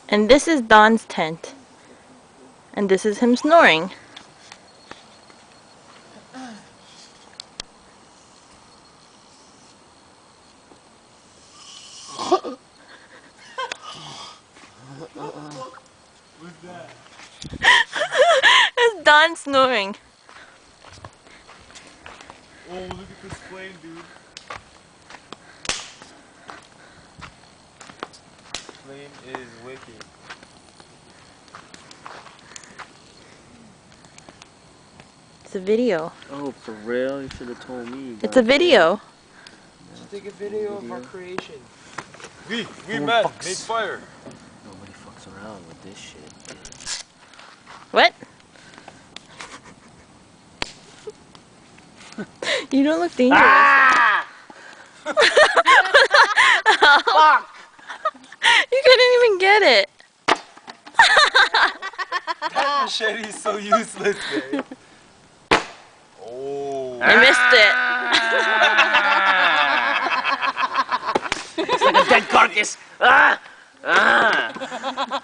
And this is Don's tent. And this is him snoring. What's that? That's Don snoring. Oh, look at this flame, dude. Flame is wicked. It's a video. Oh, for real? You should have told me. It's a video. Just take a video of our creation. We Oh, met, fucks. made fire. Nobody fucks around with this shit. What? You don't look dangerous. Ah! Fuck! You couldn't even get it. That machete is so useless, man. Oh. You missed it. It's like a dead carcass. Ah! Ah!